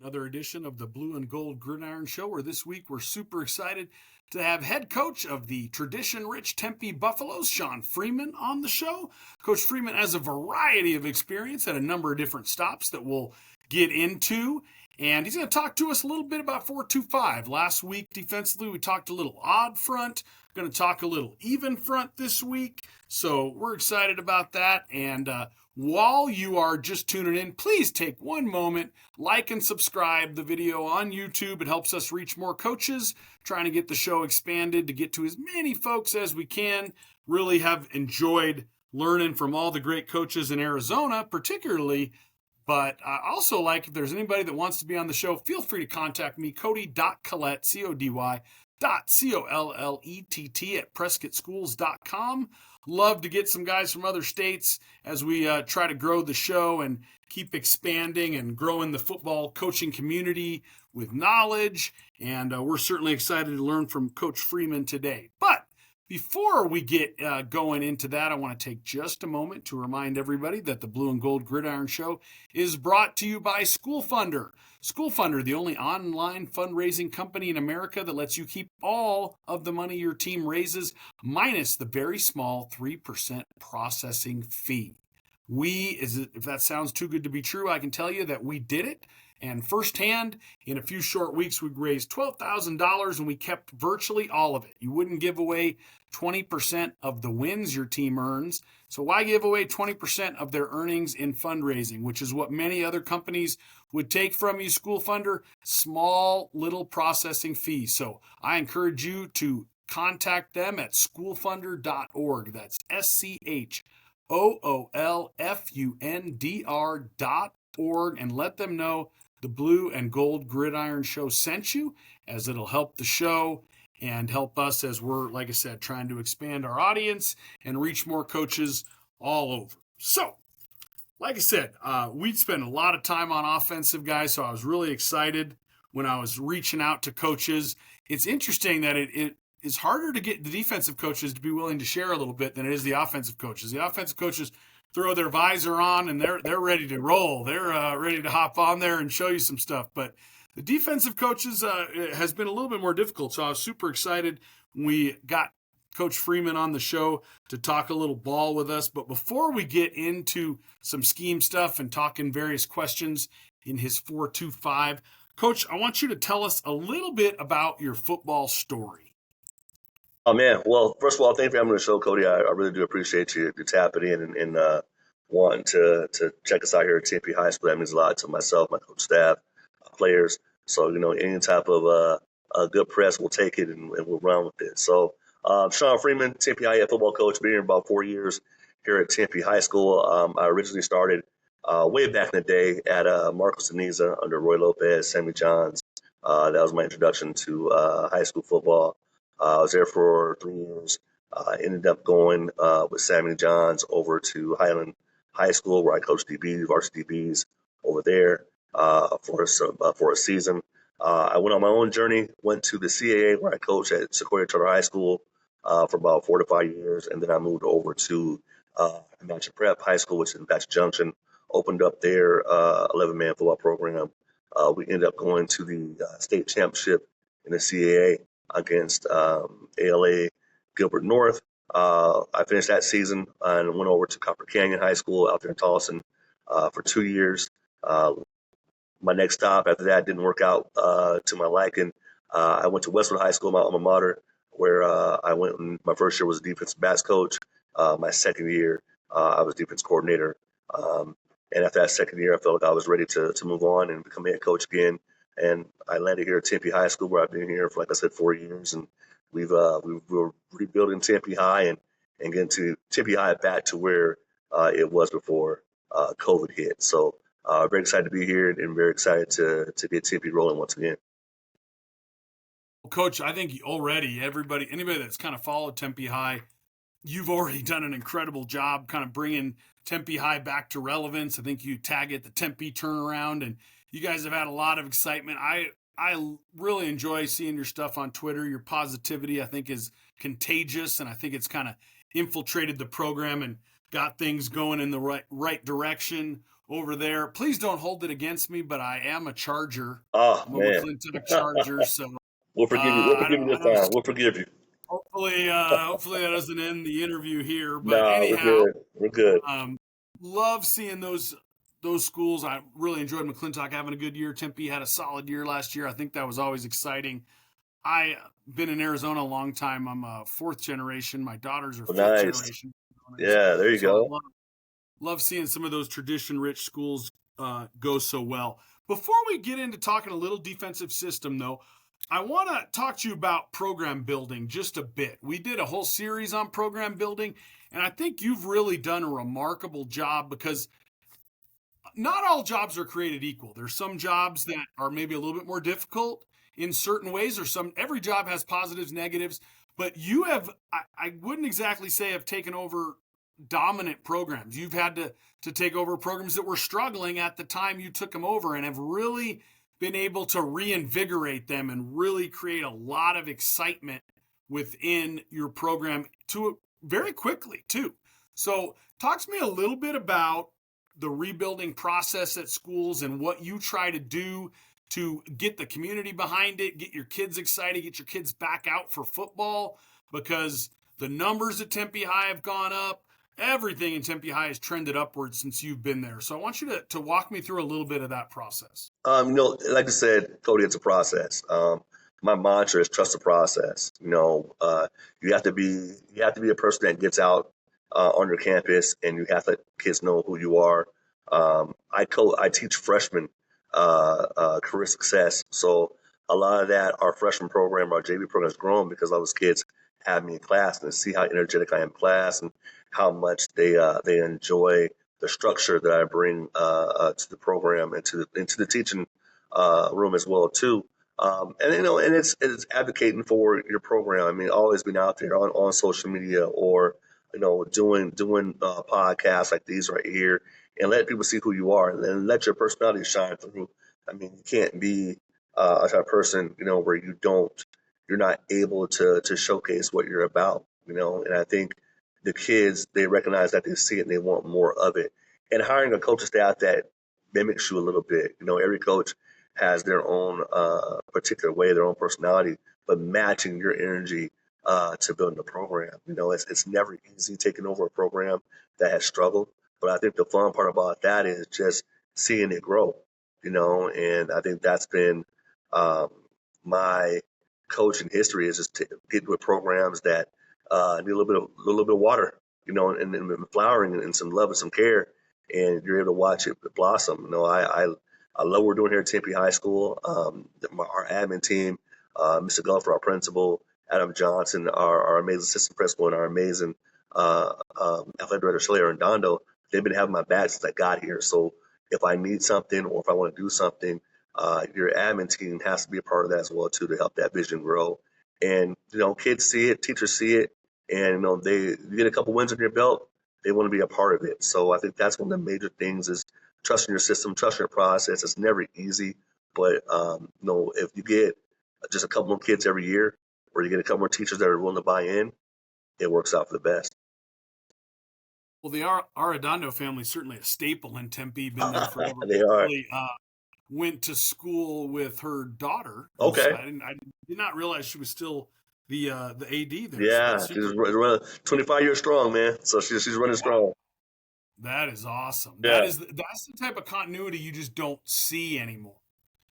Another edition of the Blue and Gold Gridiron Show, where this week we're super excited to have head coach of the tradition-rich Tempe Buffaloes, Sean Freeman, on the show. Coach Freeman has a variety of experience at a number of different stops that we'll get into, and he's going to talk to us a little bit about 4-2-5. Last week, defensively, we talked a little odd front. Going to talk a little even front this week, so we're excited about that. And while you are just tuning in, please take one moment, like and subscribe the video on YouTube. It helps us reach more coaches, trying to get the show expanded to get to as many folks as we can. Really have enjoyed learning from all the great coaches in Arizona, particularly. But I also like, if there's anybody that wants to be on the show, feel free to contact me, Cody.Collett, C-O-D-Y, .C-O-L-L-E-T-T at PrescottSchools.com. Love to get some guys from other states as we try to grow the show and keep expanding and growing the football coaching community with knowledge. And we're certainly excited to learn from Coach Freeman today. But before we get going into that, I want to take just a moment to remind everybody that the Blue and Gold Gridiron Show is brought to you by School Funder. School Funder, the only online fundraising company in America that lets you keep all of the money your team raises, minus the very small 3% processing fee. If that sounds too good to be true, I can tell you that we did it. And firsthand, in a few short weeks, we raised $12,000 and we kept virtually all of it. You wouldn't give away 20% of the wins your team earns. So why give away 20% of their earnings in fundraising, which is what many other companies would take from you, School Funder? Small little processing fee. So I encourage you to contact them at schoolfunder.org. That's SCHOOLFUNDR.org, and let them know the Blue and Gold Gridiron Show sent you, as it'll help the show and help us as we're, like I said, trying to expand our audience and reach more coaches all over. So, like I said, we'd spend a lot of time on offensive guys, so I was really excited when I was reaching out to coaches. It's interesting that it is harder to get the defensive coaches to be willing to share a little bit than it is the offensive coaches. The offensive coaches throw their visor on and they're ready to roll. They're ready to hop on there and show you some stuff. But the defensive coaches has been a little bit more difficult. So I was super excited when we got Coach Freeman on the show to talk a little ball with us. But before we get into some scheme stuff and talking various questions in his 4-2-5, Coach, I want you to tell us a little bit about your football story. Oh, man. Well, first of all, thank you for having me on the show, Cody. I really do appreciate you tapping in and wanting to check us out here at Tempe High School. That means a lot to myself, my coach staff, players. So, any type of a good press, we'll take it and we'll run with it. So, Sean Freeman, Tempe High football coach, been here about 4 years here at Tempe High School. I originally started way back in the day at Marcos Deniza under Roy Lopez, Sammy Johns. That was my introduction to high school football. I was there for 3 years. Ended up going with Sammy Johns over to Highland High School, where I coached DBs, varsity DBs over there for a season. I went on my own journey, went to the CAA, where I coached at Sequoia Charter High School for about 4 to 5 years, and then I moved over to Apache Prep High School, which is in Apache Junction, opened up their 11-man football program. We ended up going to the state championship in the CAA against ALA Gilbert North. I finished that season and went over to Copper Canyon High School out there in Towson for 2 years. My next stop after that didn't work out to my liking. I went to Westwood High School, my alma mater, where I went. And my first year was defensive backs coach. My second year, I was defense coordinator. And after that second year, I felt like I was ready to move on and become head coach again. And I landed here at Tempe High School, where I've been here for, like I said, 4 years. And we're rebuilding Tempe High and getting to Tempe High back to where it was before COVID hit. So very excited to be here and very excited to get Tempe rolling once again. Well, Coach, I think already anybody that's kind of followed Tempe High, you've already done an incredible job kind of bringing Tempe High back to relevance. I think you tag it the Tempe turnaround, and you guys have had a lot of excitement. I really enjoy seeing your stuff on Twitter. Your positivity, I think, is contagious, and I think it's kind of infiltrated the program and got things going in the right direction over there. Please don't hold it against me, but I am a Charger. Oh I'm a man, McClintock Charger, so we'll forgive you. We'll I forgive you don't. this time. We'll forgive you. Hopefully that doesn't end the interview here. But Nah, we're anyhow, good. We're good. love seeing those schools. I really enjoyed McClintock having a good year. Tempe had a solid year last year. I think that was always exciting. I been in Arizona a long time. I'm a fourth generation. My daughters are Well, fifth nice. generation. Yeah, there you So I go. love seeing some of those tradition-rich schools go so well. Before we get into talking a little defensive system, though, I want to talk to you about program building just a bit. We did a whole series on program building, and I think you've really done a remarkable job because not all jobs are created equal. There's some jobs that are maybe a little bit more difficult in certain ways, or some every job has positives, negatives. But you have, I wouldn't exactly say have taken over dominant programs. You've had to take over programs that were struggling at the time you took them over and have really been able to reinvigorate them and really create a lot of excitement within your program to very quickly too. So talk to me a little bit about the rebuilding process at schools and what you try to do to get the community behind it, get your kids excited, get your kids back out for football, because the numbers at Tempe High have gone up. Everything in Tempe High has trended upwards since you've been there. So I want you to walk me through a little bit of that process. Like I said, Cody, it's a process. My mantra is trust the process. You have to be a person that gets out on your campus, and you have to let kids know who you are. I teach freshmen career success, so a lot of that our freshman program, our JV program, has grown because all those kids have me in class and see how energetic I am in class and how much they enjoy the structure that I bring to the program and into the teaching room as well too. And it's advocating for your program. I mean, always being out there on social media or doing podcasts like these right here and let people see who you are and let your personality shine through. I mean, you can't be a type of person where you're not able to showcase what you're about. And I think the kids, they recognize that, they see it and they want more of it. And hiring a coaching staff that mimics you a little bit. Every coach has their own particular way, their own personality, but matching your energy to building a program. It's never easy taking over a program that has struggled. But I think the fun part about that is just seeing it grow. And I think that's been um, my coaching history, is just to get with programs that need a little bit of water, and flowering and some love and some care, and you're able to watch it blossom. I love what we're doing here at Tempe High School. Our admin team, Mr. Gulfer, our principal, Adam Johnson, our amazing assistant principal, and our amazing athletic director, Shalear Dondo, they've been having my back since I got here. So if I need something or if I want to do something, your admin team has to be a part of that as well too, to help that vision grow. And kids see it, teachers see it, and they you get a couple wins on your belt, they want to be a part of it. So I think that's one of the major things is trusting your system, trusting your process. It's never easy, but if you get just a couple of kids every year, or you get a couple more teachers that are willing to buy in, it works out for the best. Well, the Arredondo family is certainly a staple in Tempe, been there forever. They are. Really, went to school with her daughter. Okay. I did not realize she was still the AD there. So Yeah, that's she's super. running 25 years strong, man. So she's running strong. That is awesome. Yeah, That's the type of continuity you just don't see anymore.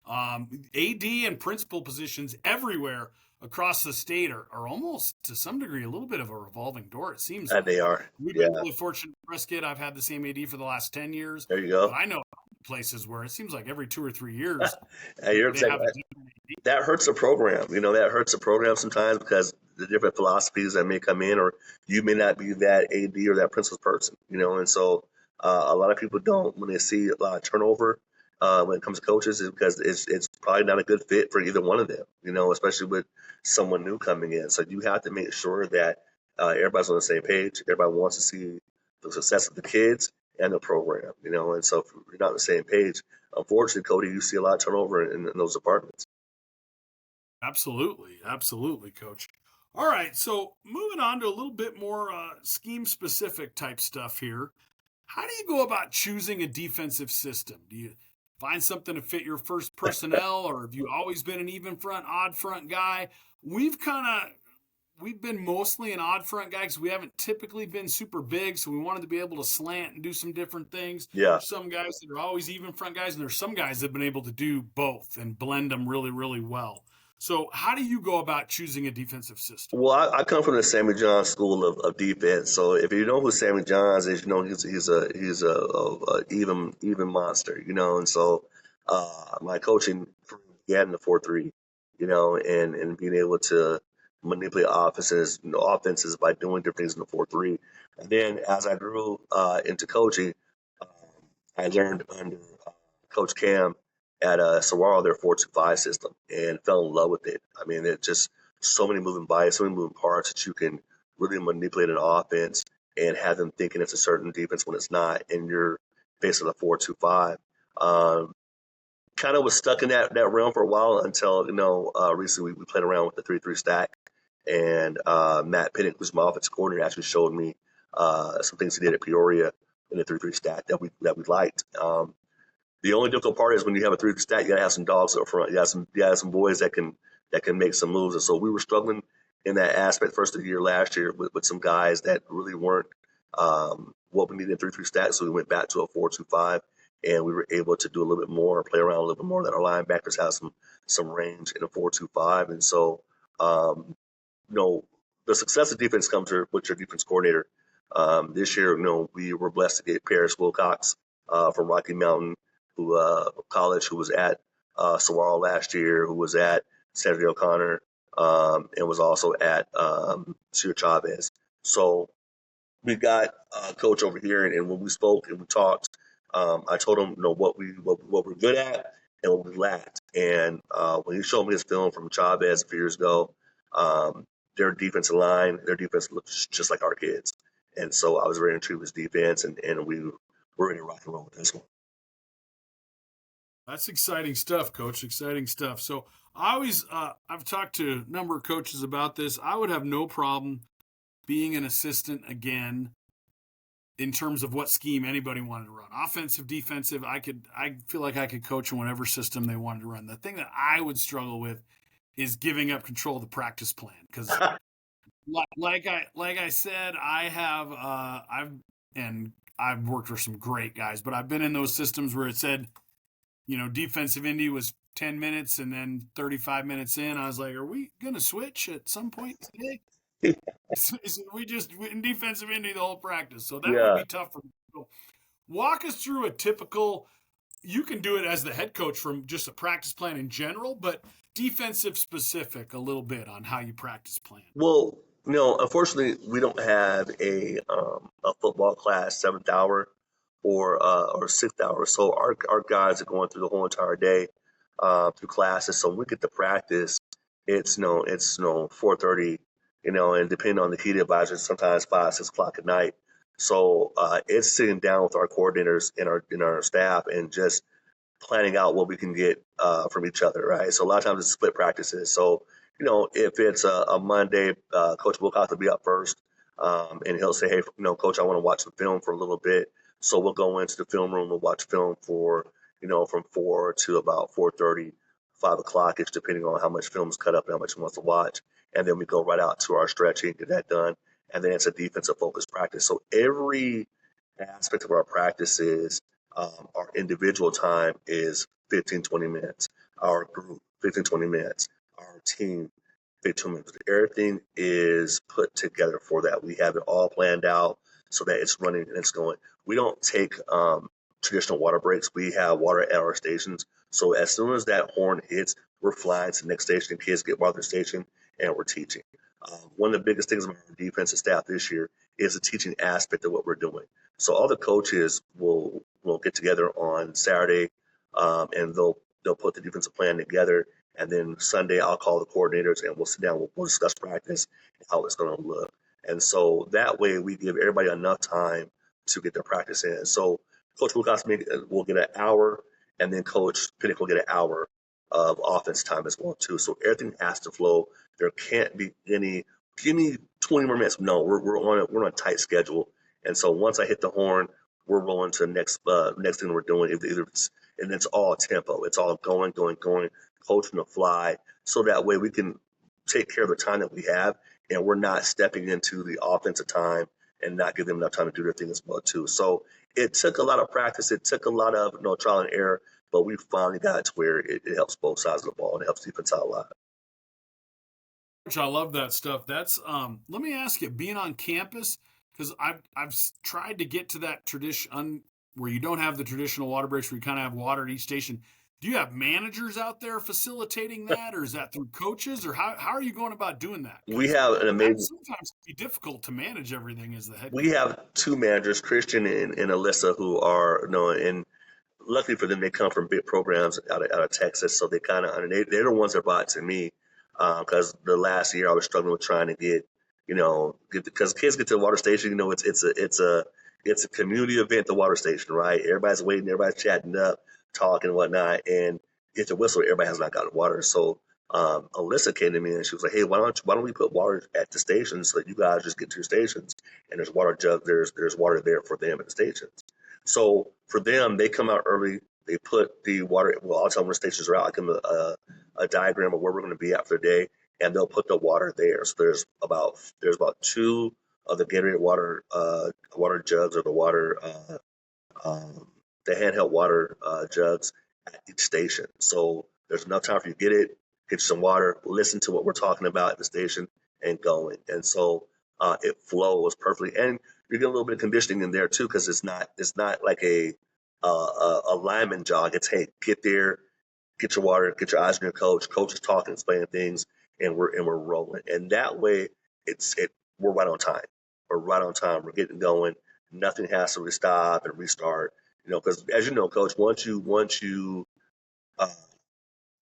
AD and principal positions everywhere across the state are almost to some degree a little bit of a revolving door. It seems they like are. we've been Yeah, really fortunate. Prescott, I've had the same AD for the last 10 years, there you but go. I know places where it seems like every 2 or 3 years Hey, you're they exactly have a right. different AD. That hurts the program. That hurts the program sometimes because the different philosophies that may come in, or you may not be that AD or that principal person. And so a lot of people don't, when they see a lot of turnover when it comes to coaches, is because it's probably not a good fit for either one of them. Especially with someone new coming in. So you have to make sure that everybody's on the same page. Everybody wants to see the success of the kids and the program. And so if you're not on the same page, unfortunately, Cody, you see a lot of turnover in those departments. Absolutely, absolutely, coach. All right, so moving on to a little bit more scheme specific type stuff here. How do you go about choosing a defensive system? Do you find something to fit your first personnel, or have you always been an even front, odd front guy? We've kind of we've been mostly an odd front guy because we haven't typically been super big, so we wanted to be able to slant and do some different things. Yeah. There's some guys that are always even front guys, and there's some guys that have been able to do both and blend them really, really well. So, how do you go about choosing a defensive system? Well, I come from the Sammy Johns school of defense. So if you know who Sammy Johns is, you know he's a even monster, you know. And so my coaching began in the 4-3, you know, and being able to manipulate offenses by doing different things in the 4-3. And then as I grew into coaching, um, I learned under Coach Cam at Saguaro their 4-2-5 system and fell in love with it. I mean, it just so many moving bias, so many moving parts that you can really manipulate an offense and have them thinking it's a certain defense when it's not, and you're facing a 4-2-5. Um, Kind of was stuck in that realm for a while until, recently we played around with the 3-3 stack. And Matt Pinnock, who's my offensive coordinator, actually showed me some things he did at Peoria in the 3-3 stack that we liked. The only difficult part is when you have a 3 stack, you gotta have some dogs up front. You got some boys that can make some moves. And so we were struggling in that aspect first of the year last year with some guys that really weren't what we needed in 3-3 stack. So we went back to a 4-2-5, and we were able to do a little bit more, play around a little bit more. That our linebackers have some range in a 4-2-5, and so um, the success of defense comes with your defense coordinator. This year, we were blessed to get Paris Wilcox from Rocky Mountain, college, who was at Saguaro last year, who was at Saturday O'Connor, and was also at Sir Chavez. So we got a coach over here, and when we spoke and we talked, I told him, what we're good at and what we lacked. And when he showed me his film from Chavez a few years ago, um, their defensive line, their defense looks just like our kids. And so I was very intrigued with his defense, and we were ready to rock and roll with this one. That's exciting stuff, Coach. Exciting stuff. So, I've talked to a number of coaches about this. I would have no problem being an assistant again in terms of what scheme anybody wanted to run, offensive, defensive. I feel like I could coach in whatever system they wanted to run. The thing that I would struggle with is giving up control of the practice plan because, like I said, I've worked for some great guys, but I've been in those systems where it said, defensive Indy was 10 minutes, and then 35 minutes in, I was like, are we going to switch at some point today? We in defensive Indy the whole practice. So that would Yeah. be tough for me. So walk us through a typical, you can do it as the head coach from just a practice plan in general, but defensive specific a little bit on how you practice plan. Well, unfortunately, we don't have a football class 7th hour or 6th hour. So our guys are going through the whole entire day through classes. So when we get to practice, it's 4:30, and depending on the key advisors, sometimes 5, 6 o'clock at night. So it's sitting down with our coordinators and our staff and just planning out what we can get from each other, right? So a lot of times it's split practices. So, if it's a Monday, Coach Wilcox will be up first, and he'll say, hey, Coach, I want to watch the film for a little bit. So we'll go into the film room, we'll watch film for, from 4 to about 4:30, 5 o'clock, it's depending on how much film is cut up and how much he wants to watch. And then we go right out to our stretching, get that done. And then it's a defensive focused practice. So every aspect of our practices, our individual time is 15, 20 minutes. Our group, 15, 20 minutes. Our team, 15 minutes. Everything is put together for that. We have it all planned out so that it's running and it's going. We don't take traditional water breaks. We have water at our stations. So as soon as that horn hits, we're flying to the next station. Kids get water to the station, and we're teaching. One of the biggest things about our defensive staff this year is the teaching aspect of what we're doing. So all the coaches will get together on Saturday, and they'll put the defensive plan together. And then Sunday, I'll call the coordinators and we'll sit down. We'll discuss practice and how it's going to look. And so that way, we give everybody enough time to get their practice in. So Coach Wilcox will get an hour, and then Coach Pinnock will get an hour of offense time as well too. So everything has to flow. There can't be any give me 20 more minutes. No, we're on a tight schedule. And so once I hit the horn, we're rolling to the next thing we're doing. And it's all tempo. It's all going, coaching the fly, so that way we can take care of the time that we have, and we're not stepping into the offensive time and not giving them enough time to do their thing as well too. So it took a lot of practice. It took a lot of trial and error, but we finally got it to where it helps both sides of the ball and it helps defense out a lot. Coach, I love that stuff. That's let me ask you, being on campus, because I've tried to get to that tradition where you don't have the traditional water breaks where you kind of have water at each station. Do you have managers out there facilitating that, or is that through coaches, or how are you going about doing that? We Because have an that amazing. sometimes can be difficult to manage everything as the head We coach. have two managers, Christian and Alyssa, who are and luckily for them, they come from big programs out of Texas, so they kind of they're the ones that brought it to me because the last year I was struggling with trying to get because kids get to the water station, it's a community event, the water station, right? Everybody's waiting, everybody's chatting up, talking and whatnot, and it's a whistle. Everybody has not gotten water, so Alyssa came to me and she was like, "Hey, why don't we put water at the stations so that you guys just get to your stations and there's water jug there's water there for them at the stations." So for them, they come out early. They put the water. Well, I'll tell them where stations are out. I give them a diagram of where we're going to be at for the day, and they'll put the water there. So there's about two of the Gatorade water jugs or um, the handheld water jugs at each station. So there's enough time for you to get you some water, listen to what we're talking about at the station, and going. And so it flows perfectly. And you get a little bit of conditioning in there too, because it's not like a lineman jog. It's, hey, get there, get your water, get your eyes on your coach. Coach is talking, explaining things, and we're rolling. And that way, we're right on time. We're right on time. We're getting going. Nothing has to stop and restart. Because as you know, coach, once you uh,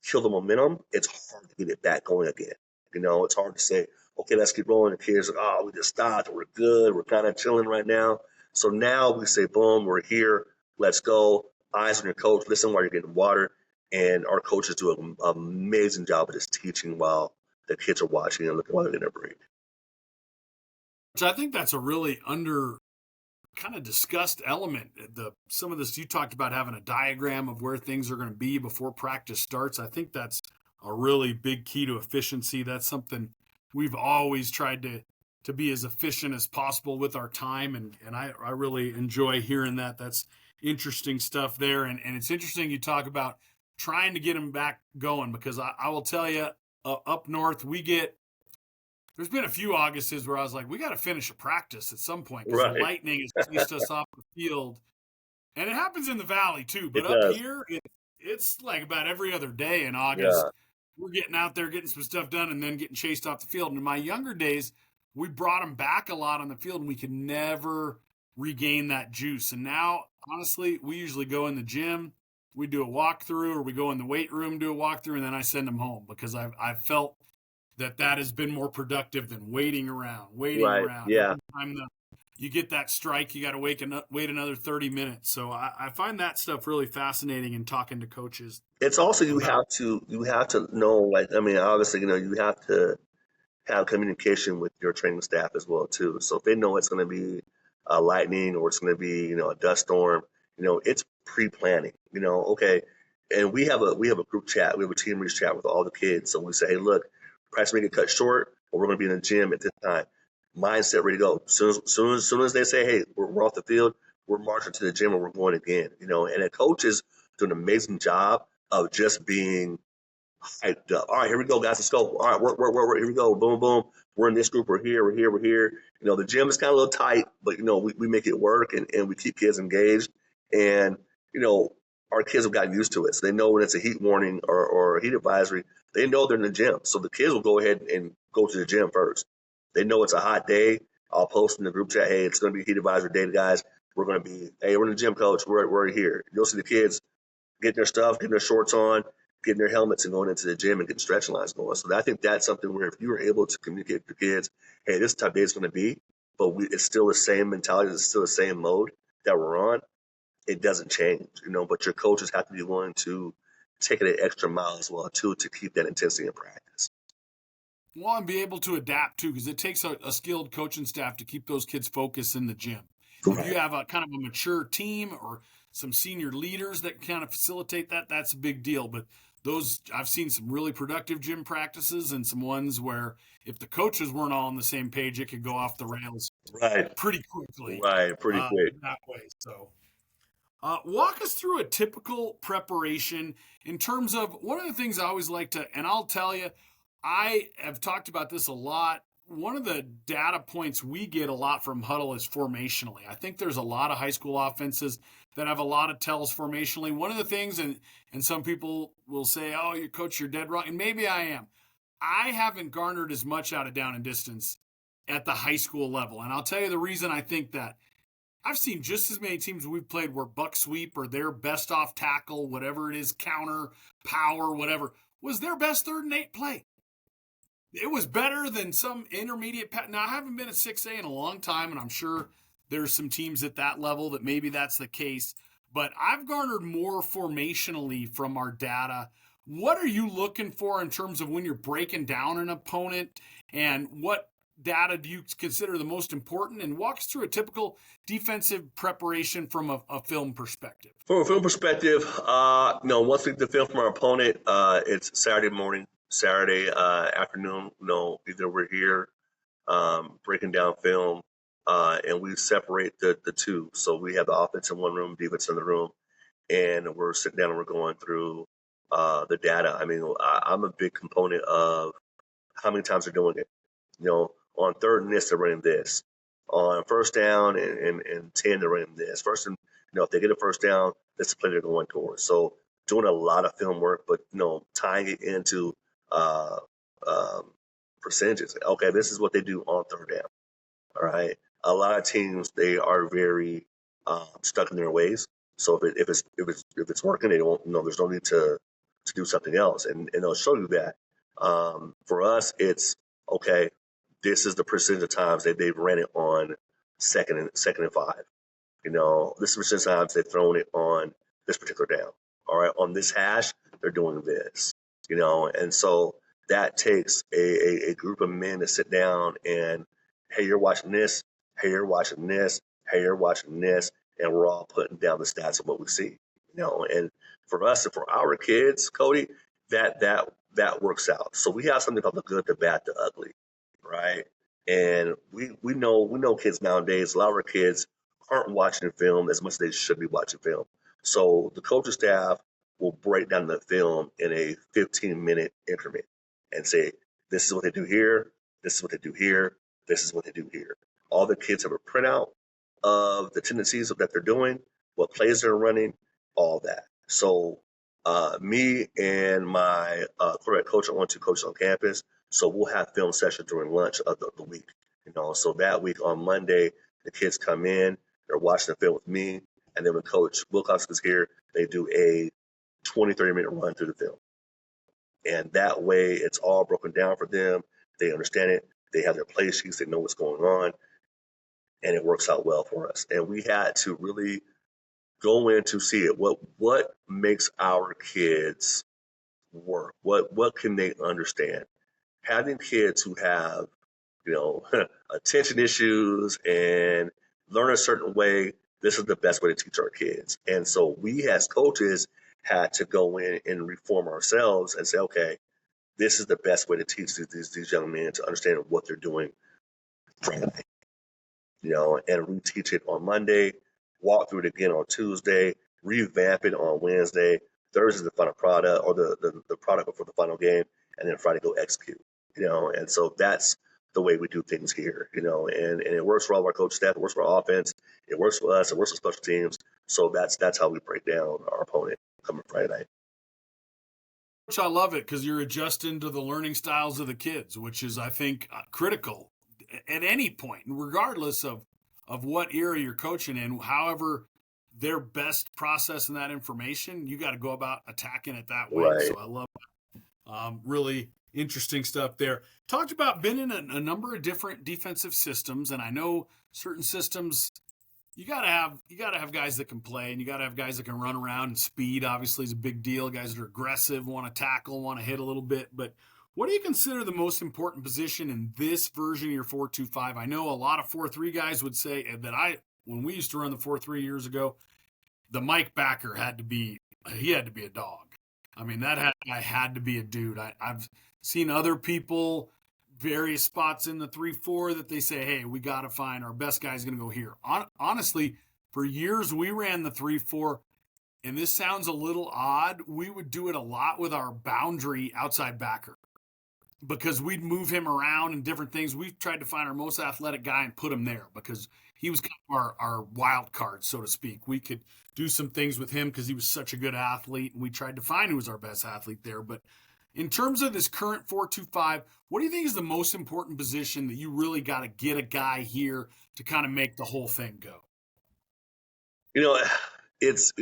kill the momentum, it's hard to get it back going again. It's hard to say, okay, let's keep rolling. The kids are, oh, we just stopped. We're good. We're kind of chilling right now. So now we say, boom, we're here. Let's go. Eyes on your coach. Listen while you're getting water. And our coaches do an amazing job of just teaching while the kids are watching and looking while they're getting a break. Which I think that's a really under kind of discussed element. Some of this you talked about having a diagram of where things are going to be before practice starts. I think that's a really big key to efficiency. That's something we've always tried to be as efficient as possible with our time, and I really enjoy hearing that. That's interesting stuff there, and it's interesting you talk about trying to get them back going, because I will tell you, up north there's been a few Augusts where I was like, we got to finish a practice at some point because the Right. lightning has chased us off the field. And it happens in the valley too. But It up does. here, it's like about every other day in Yeah. August. We're getting out there, getting some stuff done, and then getting chased off the field. And in my younger days, we brought them back a lot on the field, and we could never regain that juice. And now, honestly, we usually go in the gym, we do a walkthrough, or we go in the weight room, do a walkthrough, and then I send them home because I've felt that has been more productive than waiting Right. around. Yeah. Every time you get that strike, you got to wait another 30 minutes. So I find that stuff really fascinating in talking to coaches It's also about. you have to know, like, I mean, obviously, you have to have communication with your training staff as well too. So if they know it's going to be a lightning or it's going to be a dust storm, it's pre-planning. Okay, and we have a group chat, we have a team reach chat with all the kids. So we say, hey, look, practice may get cut short, or we're going to be in the gym at this time. Mindset ready to go. Soon as they say, hey, we're off the field, we're marching to the gym and we're going again. And the coaches do an amazing job of just being hyped up. All right, here we go, guys. Let's go. All right, work. Here we go. Boom, boom. We're in this group. We're here. We're here. We're here. The gym is kind of a little tight, but we make it work and we keep kids engaged. And our kids have gotten used to it, so they know when it's a heat warning or a heat advisory. They know they're in the gym, so the kids will go ahead and go to the gym first. They know it's a hot day. I'll post in the group chat, hey, it's going to be a heat advisory day, guys. We're in the gym, coach. We're here. You'll see the kids getting their stuff, getting their shorts on, getting their helmets and going into the gym and getting stretching lines going. So I think that's something where if you were able to communicate with your kids, hey, this is the type of day it's going to be, but it's still the same mentality, it's still the same mode that we're on, it doesn't change, but your coaches have to be willing to take it an extra mile as well, too, to keep that intensity in practice. Well, and be able to adapt too, because it takes a skilled coaching staff to keep those kids focused in the gym. If you Right. have a kind of a mature team or some senior leaders that kind of facilitate that, that's a big deal. But those, I've seen some really productive gym practices and some ones where if the coaches weren't all on the same page, it could go off the rails Right. pretty quickly Right. Pretty quick. that way. So, walk us through a typical preparation in terms of one of the things I always like to, and I'll tell you, I have talked about this a lot. One of the data points we get a lot from Huddle is formationally. I think there's a lot of high school offenses that have a lot of tells formationally. One of the things, and some people will say, "Oh, you coach, you're dead wrong," and maybe I am. I haven't garnered as much out of down and distance at the high school level, and I'll tell you the reason I think that. I've seen just as many teams we've played where buck sweep or their best off tackle, whatever it is, counter, power, whatever, was their best 3rd and 8 play. It was better than some intermediate. Now, I haven't been at 6A in a long time, and I'm sure there's some teams at that level that maybe that's the case. But I've garnered more formationally from our data. What are you looking for in terms of when you're breaking down an opponent, and what data do you consider the most important? And walk us through a typical defensive preparation from a film perspective. From a film perspective, once we get the film from our opponent, it's Saturday morning, Saturday afternoon. Either we're here breaking down film, and we separate the two. So we have the offense in one room, defense in the room, and we're sitting down and we're going through the data. I mean, I'm a big component of how many times they're doing it. On 3rd and this, they're running this. On 1st down and 10, they're running this. First and, if they get a 1st down, that's the play they're going towards. So doing a lot of film work, but, tying it into uh, um, percentages. Okay, this is what they do on 3rd down. All right. A lot of teams, they are very stuck in their ways. So if it's working, they don't. There's no need to do something else, and they'll show you that. For us, it's okay. This is the percentage of times that they've ran it on second and 5. This is the percentage of times they've thrown it on this particular down. All right, on this hash, they're doing this. And so that takes a group of men to sit down and, hey, you're watching this. Hey, you're watching this. Hey, you're watching this, and we're all putting down the stats of what we see. And for us and for our kids, Cody, that works out. So we have something called the good, the bad, the ugly, right? And we know kids nowadays. A lot of our kids aren't watching film as much as they should be watching film. So the coaching staff will break down the film in a 15-minute increment and say, this is what they do here, this is what they do here, this is what they do here. All the kids have a printout of the tendencies of that they're doing, what plays they're running, all that. So me and my quarterback coach, I want to coach on campus, so we'll have film sessions during lunch of the week. So that week on Monday, the kids come in, they're watching the film with me, and then when Coach Wilcox is here, they do a 20, 30-minute run through the film. And that way, it's all broken down for them. They understand it. They have their play sheets. They know what's going on. And it works out well for us. And we had to really go in to see it. What makes our kids work? What can they understand? Having kids who have, attention issues and learn a certain way, this is the best way to teach our kids. And so we as coaches had to go in and reform ourselves and say, okay, this is the best way to teach these young men to understand what they're doing Friday, and reteach it on Monday, walk through it again on Tuesday, revamp it on Wednesday, Thursday the final product or the product before the final game, and then Friday go execute, and so that's the way we do things here, and it works for all of our coach staff, it works for our offense, it works for us, it works for special teams. So that's how we break down our opponent coming Friday night. Which I love it because you're adjusting to the learning styles of the kids, which is, I think, critical at any point, regardless of what era you're coaching in. However, they're best processing that information, you got to go about attacking it that way. Right. So I love that. Really interesting stuff there. Talked about being in a number of different defensive systems, and I know certain systems you gotta have guys that can play, and you gotta have guys that can run around. And speed obviously is a big deal. Guys that are aggressive, want to tackle, want to hit a little bit. But what do you consider the most important position in this version of your 4-2-5? I know a lot of 4-3 guys would say that when we used to run the 4-3 years ago, the Mike backer he had to be a dog. I mean, guy had to be a dude. I've seen other people, various spots in the 3-4 that they say, hey, we got to find our best guy's going to go here. Honestly, for years we ran the 3-4, and this sounds a little odd. We would do it a lot with our boundary outside backer because we'd move him around and different things. We've tried to find our most athletic guy and put him there because he was kind of our wild card, so to speak. We could do some things with him because he was such a good athlete, and we tried to find who was our best athlete there. But in terms of this current 4-2-5, what do you think is the most important position that you really got to get a guy here to kind of make the whole thing go? You know, it's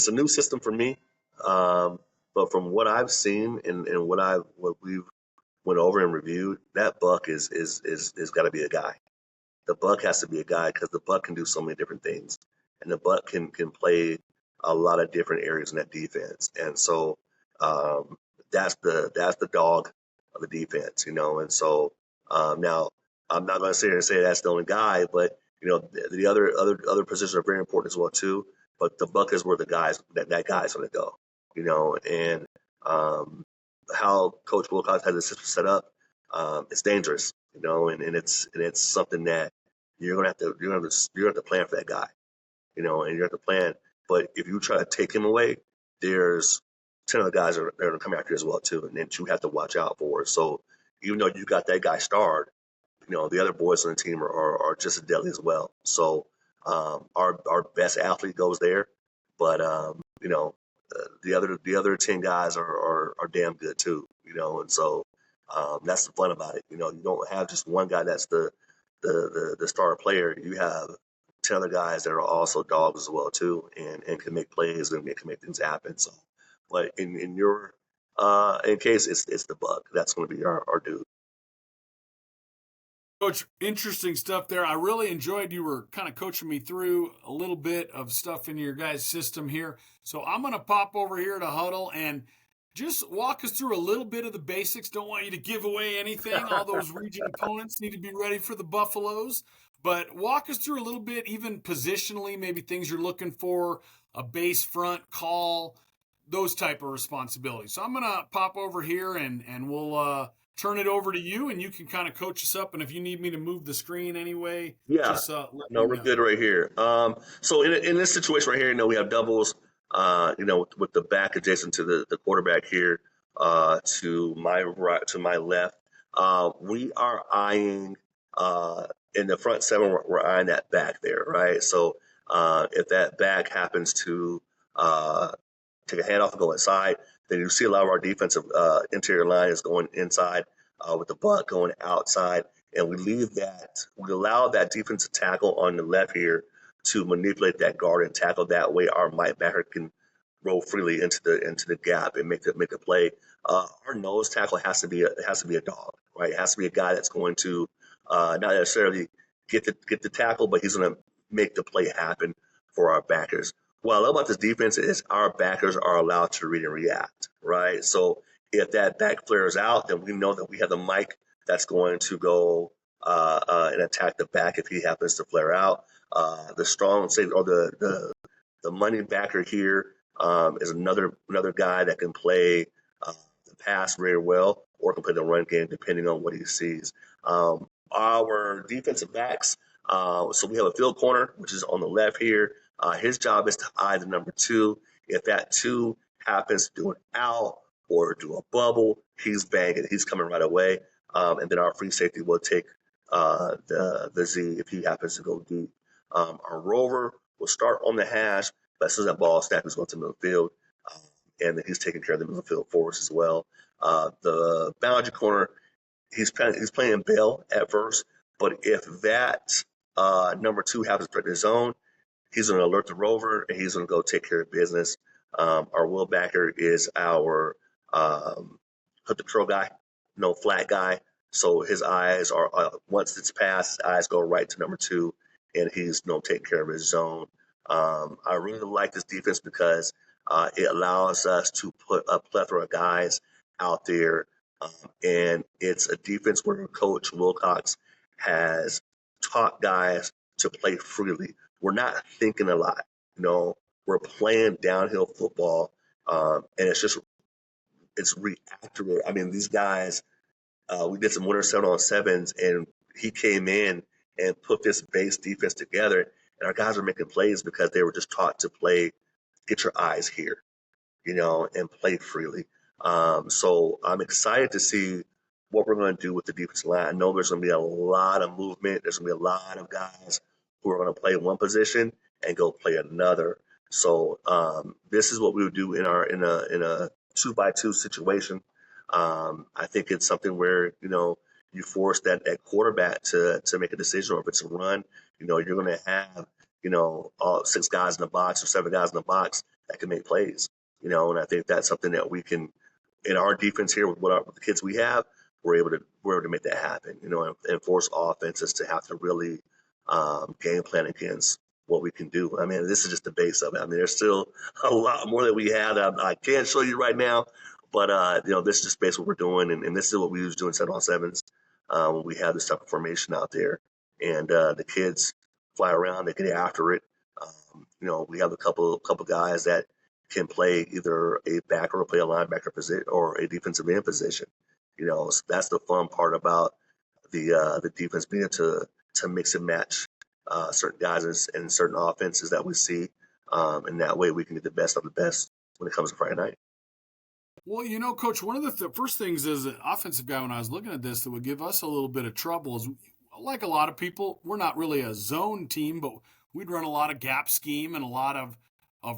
a new system for me. But from what I've seen and what we've went over and reviewed, that buck is got to be a guy. The buck has to be a guy because the buck can do so many different things, and the buck can play a lot of different areas in that defense. And so that's the dog of the defense, And so now I'm not going to sit here and say that's the only guy, but the other positions are very important as well too. But the buck is where that guy's going to go, And how Coach Wilcox has the system set up, it's dangerous, and it's something that you're gonna have to plan for that guy, and you have to plan. But if you try to take him away, there's 10 other guys that are gonna come after you as well too, and then you have to watch out for. So even though you got that guy starred, the other boys on the team are just as deadly as well. So our best athlete goes there, but the other 10 guys are damn good too, and so that's the fun about it. You don't have just one guy that's the star player. You have 10 other guys that are also dogs as well too, and can make plays and can make things happen. So, but in your in case it's the buck that's going to be our dude. Coach, interesting stuff there. I really enjoyed you were kind of coaching me through a little bit of stuff in your guys' system here. So I'm going to pop over here to Huddle and just walk us through a little bit of the basics. Don't want you to give away anything. All those region opponents need to be ready for the Buffaloes. But walk us through a little bit, even positionally, maybe things you're looking for, a base front call, those type of responsibilities. So I'm going to pop over here and we'll turn it over to you, and you can kind of coach us up. And if you need me to move the screen anyway, Yeah, just let no, me we're know. good right here. So in this situation right here, we have doubles. With the back adjacent to the quarterback here, to my right, to my left. We are eyeing in the front seven. We're eyeing that back there, right? So if that back happens to take a handoff and go inside, then you see a lot of our defensive interior line is going inside with the butt going outside, and we allow that defensive tackle on the left here to manipulate that guard and tackle that way. Our Mike backer can roll freely into the gap and make a play. Our nose tackle has to be a dog, right? It has to be a guy that's going to not necessarily get the tackle, but he's going to make the play happen for our backers. What I love about this defense is our backers are allowed to read and react, right? So if that back flares out, then we know that we have the Mike that's going to go and attack the back if he happens to flare out. The strong safety or the money backer here is another guy that can play the pass very well or can play the run game depending on what he sees. Our defensive backs, so we have a field corner, which is on the left here. His job is to eye the number two. If that two happens to do an out or do a bubble, he's banging. He's coming right away. And then our free safety will take the Z if he happens to go deep. Our rover will start on the hash, but as soon as that ball snap, he's going to midfield. And then he's taking care of the midfield for us as well. The boundary corner, he's playing bail at first, but if that number two happens to break the zone, he's going to alert the rover and he's going to go take care of business. Our will backer is our hook the control guy, no flat guy. So his eyes are once it's passed, eyes go right to number two, and he's taking care of his zone. I really like this defense because it allows us to put a plethora of guys out there, and it's a defense where Coach Wilcox has taught guys to play freely. we're not thinking a lot. We're playing downhill football, and it's reactive. I mean, these guys, we did some winter 7-on-7s, and he came in and put this base defense together, and our guys were making plays because they were just taught to play, get your eyes here, and play freely. So I'm excited to see what we're going to do with the defensive line. I know there's going to be a lot of movement. There's going to be a lot of guys who are going to play one position and go play another. So this is what we would do in a 2-by-2 situation. I think it's something where you force that quarterback to make a decision, or if it's a run, you're going to have all 6 guys in the box or 7 guys in the box that can make plays. And I think that's something that we can, in our defense here with with the kids we have, we're able to make that happen, and force offenses to have to really game plan against what we can do. I mean, this is just the base of it. I mean, there's still a lot more that we have that I can't show you right now, but this is just basically what we're doing, and this is what we use doing 7-on-7s when we have this type of formation out there, and the kids fly around, they get after it. We have a couple guys that can play either a backer or play a linebacker position or a defensive end position. So that's the fun part about the defense, being able to mix and match certain guys and certain offenses that we see, and that way we can get the best of the best when it comes to Friday night. Well, Coach, one of the first things as an offensive guy when I was looking at this that would give us a little bit of trouble is, like a lot of people, we're not really a zone team, but we'd run a lot of gap scheme and a lot of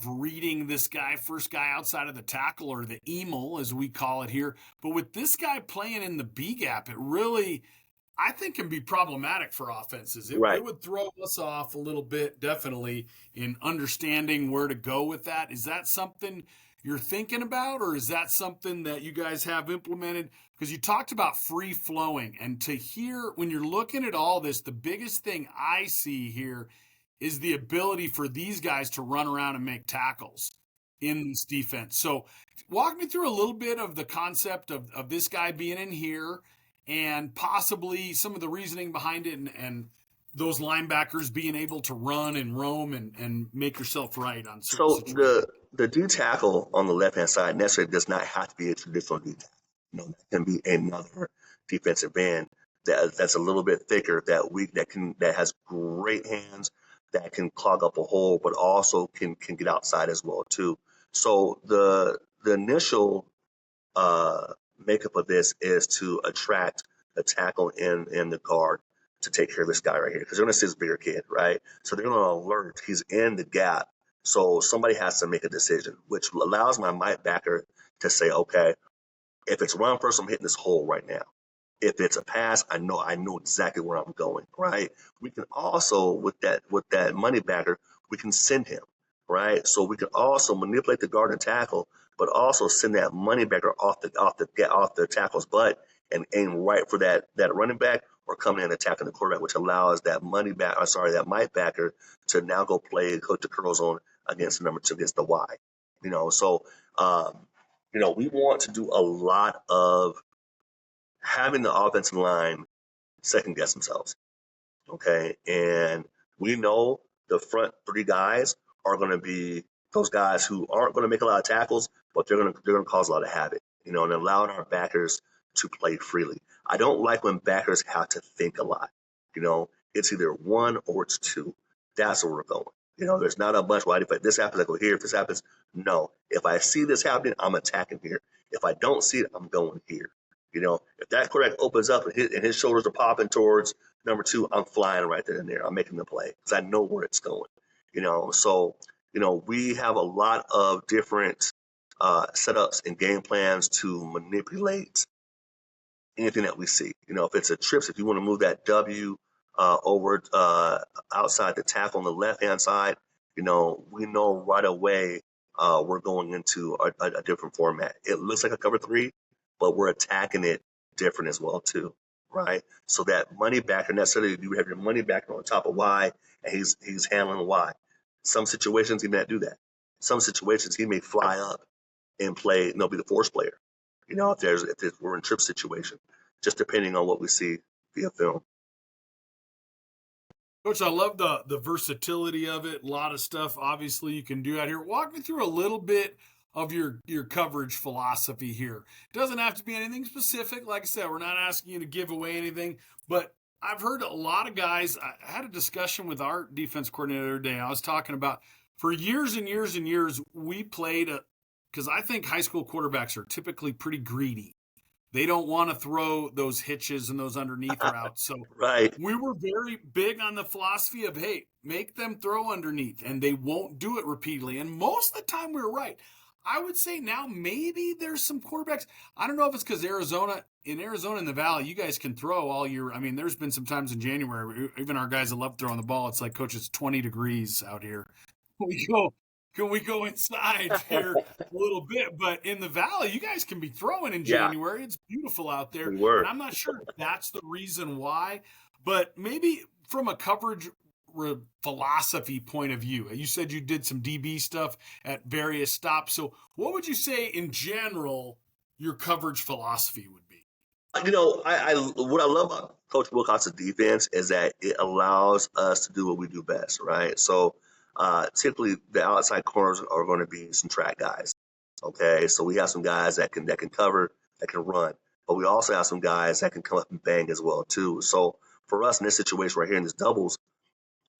reading this guy, first guy outside of the tackle, or the emil, as we call it here. But with this guy playing in the B gap, it really, I think, can be problematic for offenses. It Right. would throw us off a little bit, definitely, in understanding where to go with that. Is that something you're thinking about, or is that something that you guys have implemented? Because you talked about free flowing, and to hear, when you're looking at all this, the biggest thing I see here is the ability for these guys to run around and make tackles in this defense. So walk me through a little bit of the concept of this guy being in here, and possibly some of the reasoning behind it, and those linebackers being able to run and roam and make yourself right on certain So situations. the D tackle on the left hand side necessarily does not have to be a traditional D tackle. That can be another defensive end that's a little bit thicker, that has great hands, that can clog up a hole, but also can get outside as well too. So the initial makeup of this is to attract the tackle and the guard to take care of this guy right here, because they're going to see this bigger kid, right? So they're going to alert he's in the gap. So somebody has to make a decision, which allows my might backer to say, okay, if it's run first, I'm hitting this hole right now. If it's a pass, I know exactly where I'm going, right? We can also, with that money backer, we can send him, right? So we can also manipulate the guard and tackle, but also send that money backer off the tackle's butt and aim right for that running back, or coming in and attacking the quarterback, which allows that that might backer to now go play coach the curl zone against the number 2, against the Y. So we want to do a lot of having the offensive line second guess themselves. Okay. And we know the front 3 guys are going to be those guys who aren't going to make a lot of tackles, but they're going to cause a lot of havoc, and allowing our backers to play freely. I don't like when backers have to think a lot. It's either 1 or it's 2. That's where we're going. There's not a bunch. Well, if this happens, I go here. If this happens, no. If I see this happening, I'm attacking here. If I don't see it, I'm going here. If that quarterback opens up and his shoulders are popping towards number 2, I'm flying right there and there. I'm making the play because I know where it's going. So we have a lot of different setups and game plans to manipulate anything that we see. If it's a trips, if you want to move that W over outside the tackle on the left hand side, we know right away we're going into a different format. It looks like a cover 3, but we're attacking it different as well too, right? So that money backer, necessarily you have your money backer on top of Y, and he's handling Y. Some situations he may not do that. Some situations he may fly up and play, be the force player. If we're in trip situation, just depending on what we see via film. Coach, I love the versatility of it. A lot of stuff, obviously, you can do out here. Walk me through a little bit of your coverage philosophy here. It doesn't have to be anything specific. Like I said, we're not asking you to give away anything, but I've heard a lot of guys. I had a discussion with our defense coordinator the other day. I was talking about for years and years and years, we played because I think high school quarterbacks are typically pretty greedy. They don't want to throw those hitches and those underneath routes. So Right. we were very big on the philosophy of, hey, make them throw underneath, and they won't do it repeatedly. And most of the time we were right. I would say now maybe there's some quarterbacks. I don't know if it's because Arizona in the Valley, you guys can throw all year. I mean, there's been some times in January, even our guys that love throwing the ball, it's like, coach, it's 20 degrees out here. We go, can we go inside here a little bit? But in the Valley, you guys can be throwing in Yeah, January. It's beautiful out there. we And were. I'm not sure if that's the reason why, but maybe from a coverage philosophy point of view, you said you did some DB stuff at various stops. So what would you say in general your coverage philosophy would be? I what I love about Coach Wilcox's defense is that it allows us to do what we do best, right? So typically the outside corners are going to be some track guys. Okay, so we have some guys that can cover, that can run, but we also have some guys that can come up and bang as well too. So for us in this situation right here in this doubles,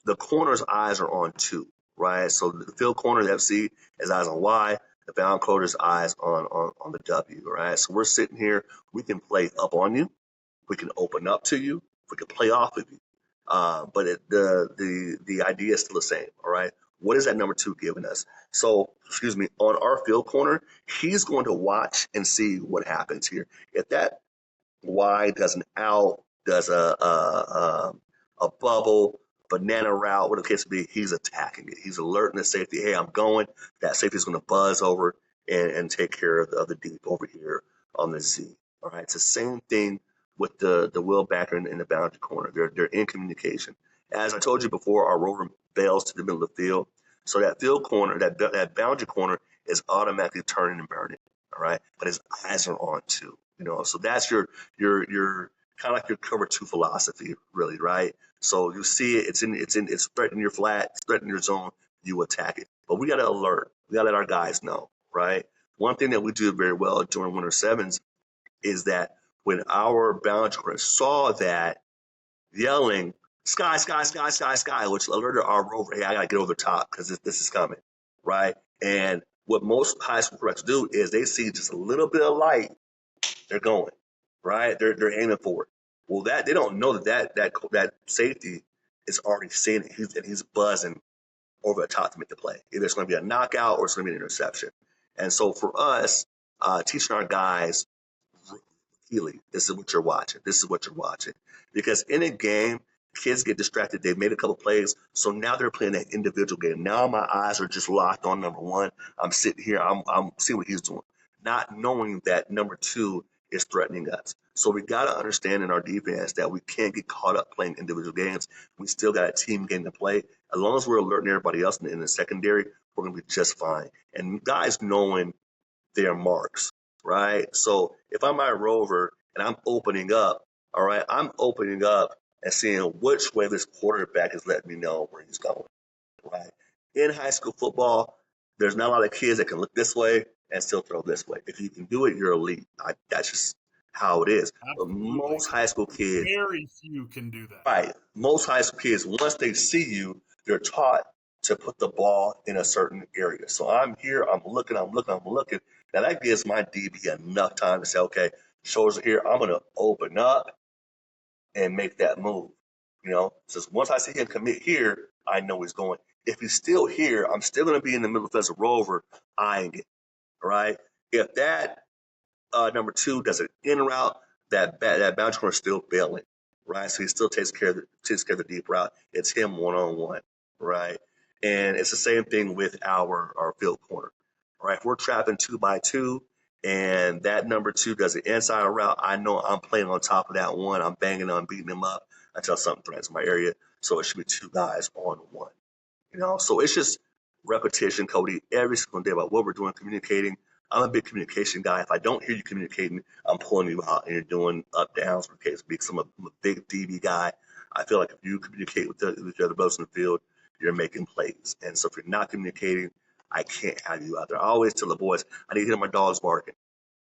the corner's eyes are on two, right? So the field corner, the FC, his eyes on Y. The bound quarter's eyes on the W, right? So we're sitting here. We can play up on you. We can open up to you. We can play off of you. But the idea is still the same, all right? What is that number two giving us? So, excuse me, on our field corner, he's going to watch and see what happens here. If that Y does an out, does a bubble, banana route, whatever the case may be, he's attacking it. He's alerting the safety, hey, I'm going. That safety's going to buzz over and take care of the deep over here on the Z. All right, it's the same thing with the wheel backer and the boundary corner. They're in communication. As I told you before, our rover bails to the middle of the field. So that field corner, that boundary corner is automatically turning and burning. All right, but his eyes are on too. So that's your kind of like your cover two philosophy, really, right? So you see it, it's threatening your flat, it's threatening your zone, you attack it. But we gotta alert. We gotta let our guys know, right? One thing that we do very well during winter sevens is that when our boundary saw that yelling, sky, sky, sky, sky, sky, which alerted our rover, hey, I gotta get over the top because this is coming, right? And what most high school corrects do is they see just a little bit of light, they're going, right? They're aiming for it. Well, that they don't know that safety is already seeing it. He's buzzing over the top to make the play. Either it's going to be a knockout or it's going to be an interception. And so for us, teaching our guys, Healy, this is what you're watching. This is what you're watching. Because in a game, kids get distracted. They've made a couple plays, so now they're playing that individual game. Now my eyes are just locked on number one. I'm sitting here. I'm seeing what he's doing, not knowing that number two is threatening us. So we got to understand in our defense that we can't get caught up playing individual games. We still got a team game to play. As long as we're alerting everybody else in the secondary, we're going to be just fine. And guys knowing their marks, right? So if I'm my rover and I'm opening up, all right, I'm opening up and seeing which way this quarterback is letting me know where he's going, right? In high school football, there's not a lot of kids that can look this way and still throw this way. If you can do it, you're elite. That's just how it is. But Absolutely. most high school kids, Very few can do that. right, most high school kids, once they see you, they're taught to put the ball in a certain area. So I'm here, I'm looking, I'm looking, I'm looking. Now that gives my DB enough time to say, okay, shoulders are here. I'm going to open up and make that move. So once I see him commit here, I know he's going. If he's still here, I'm still going to be in the middle of the rover eyeing it. All right. If that number two does an in route, that boundary corner is still bailing, right? So he still takes care of the deep route. It's him one on one, right? And it's the same thing with our field corner, right? If we're trapping 2 by 2, and that number two does an inside route, I know I'm playing on top of that one. I'm banging on, beating him up until something threatens my area. So it should be two guys on one. So it's just repetition, Cody, every single day about what we're doing, communicating. I'm a big communication guy. If I don't hear you communicating, I'm pulling you out and you're doing up downs for case because I'm a big DB guy. I feel like if you communicate with the other brothers in the field, you're making plays. And so if you're not communicating, I can't have you out there. I always tell the boys, I need to hear my dogs barking.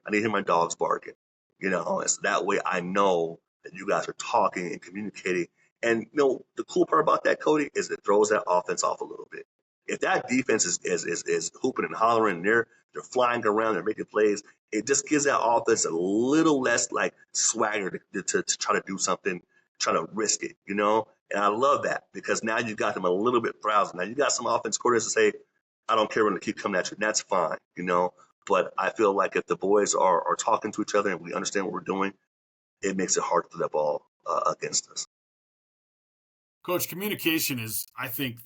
I need to hear my dogs barking. And so that way I know that you guys are talking and communicating. And the cool part about that, Cody, is it throws that offense off a little bit. If that defense is hooping and hollering and they're flying around, they're making plays, it just gives that offense a little less like swagger to try to do something, try to risk it. And I love that because now you got them a little bit frazzled. Now you got some offense coordinators to say, I don't care when they keep coming at you. And that's fine. But I feel like if the boys are talking to each other and we understand what we're doing, it makes it hard to throw that ball against us. Coach, communication is, I think,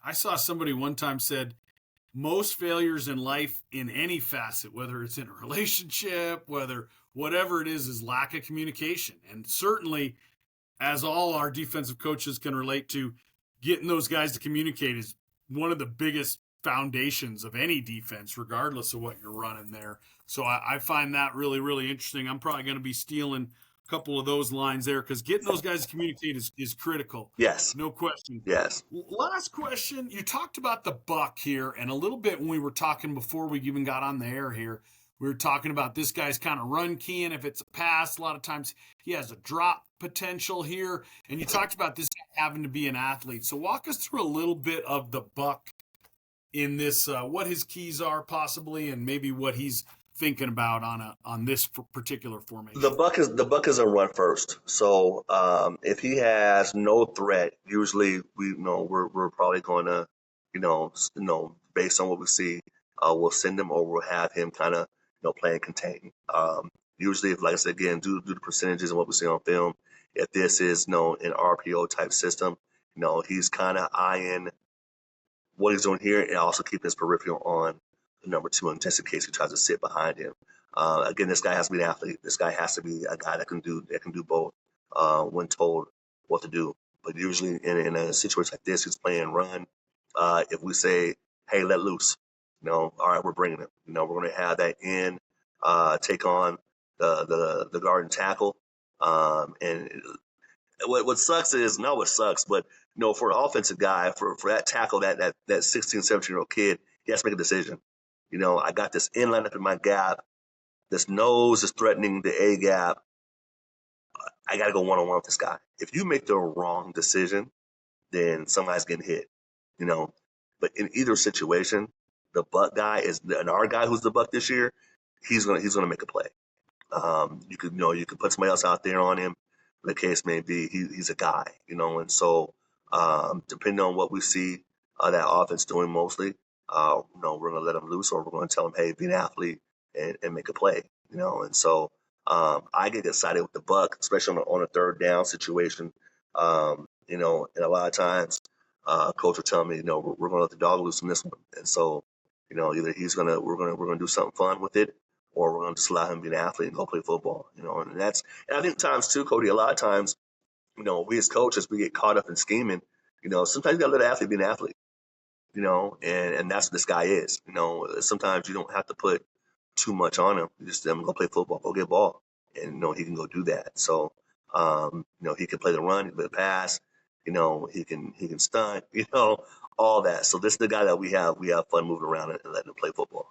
I saw somebody one time said, most failures in life in any facet, whether it's in a relationship, whatever it is lack of communication. And certainly, as all our defensive coaches can relate to, getting those guys to communicate is one of the biggest foundations of any defense, regardless of what you're running there. So I find that really, really interesting. I'm probably going to be stealing a couple of those lines there because getting those guys to communicate is critical. Yes. No question. Yes. Last question. You talked about the buck here, and a little bit when we were talking before we even got on the air here, we were talking about this guy's kind of run keying. If it's a pass, a lot of times he has a drop potential here. And you talked about this guy having to be an athlete. So walk us through a little bit of the buck in this, what his keys are possibly, and maybe what he's thinking about on this particular formation. The buck is a run first. So if he has no threat, usually we're probably going to based on what we see, we'll send him or we'll have him kind of play and contain. Usually, if like I said again, due to the percentages and what we see on film, if this is an RPO type system, he's kind of eyeing what he's doing here and also keeping his peripheral on the number two, and just in case he tries to sit behind him. Again, this guy has to be an athlete. This guy has to be a guy that can do both when told what to do. But usually in a situation like this, he's playing run. If we say, hey, let loose, all right, we're bringing it. We're going to have that in, take on the guard and tackle. And what sucks is, not what sucks, but for an offensive guy, for that tackle, that 16, 17-year-old kid, he has to make a decision. I got this in line up in my gap. This nose is threatening the A gap. I got to go one-on-one with this guy. If you make the wrong decision, then somebody's getting hit, But in either situation, the buck guy and our guy who's the buck this year, he's gonna make a play. You could put somebody else out there on him. The case may be, he's a guy, And so depending on what we see that offense doing mostly, we're going to let him loose, or we're going to tell him, hey, be an athlete and make a play, And so I get excited with the buck, especially on a third down situation, and a lot of times coach will tell me, we're going to let the dog loose in this one. And so, either we're going to do something fun with it, or we're going to just allow him to be an athlete and go play football, And I think times too, Cody, a lot of times, we as coaches, we get caught up in scheming. Sometimes you got to let an athlete be an athlete. And that's what this guy is. Sometimes you don't have to put too much on him. You just let him go play football, go get ball, and he can go do that. So, he can play the run, he can play the pass, he can stunt, all that. So this is the guy that we have fun moving around and letting him play football.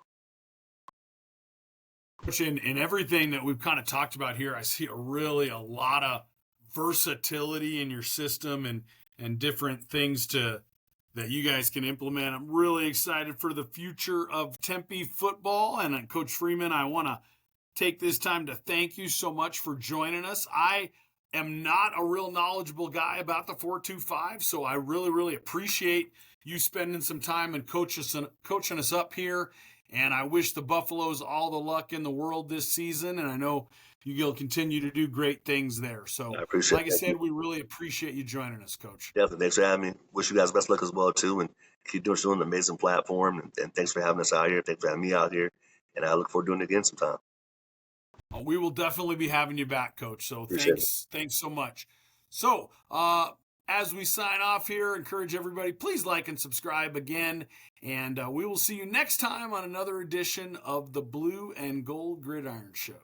In everything that we've kind of talked about here, I see a lot of versatility in your system and different things that you guys can implement. I'm really excited for the future of Tempe football. And Coach Freeman, I want to take this time to thank you so much for joining us. I am not a real knowledgeable guy about the 4-2-5, so I really, really appreciate you spending some time and coaching us up here. And I wish the Buffaloes all the luck in the world this season. And I know you'll continue to do great things there. So, like I said, we really appreciate you joining us, Coach. Definitely. Thanks for having me. Wish you guys best luck as well, too. And keep doing an amazing platform. And thanks for having us out here. Thanks for having me out here. And I look forward to doing it again sometime. We will definitely be having you back, Coach. So thanks so much. So, as we sign off here, encourage everybody, please like and subscribe again. And we will see you next time on another edition of the Blue and Gold Gridiron Show.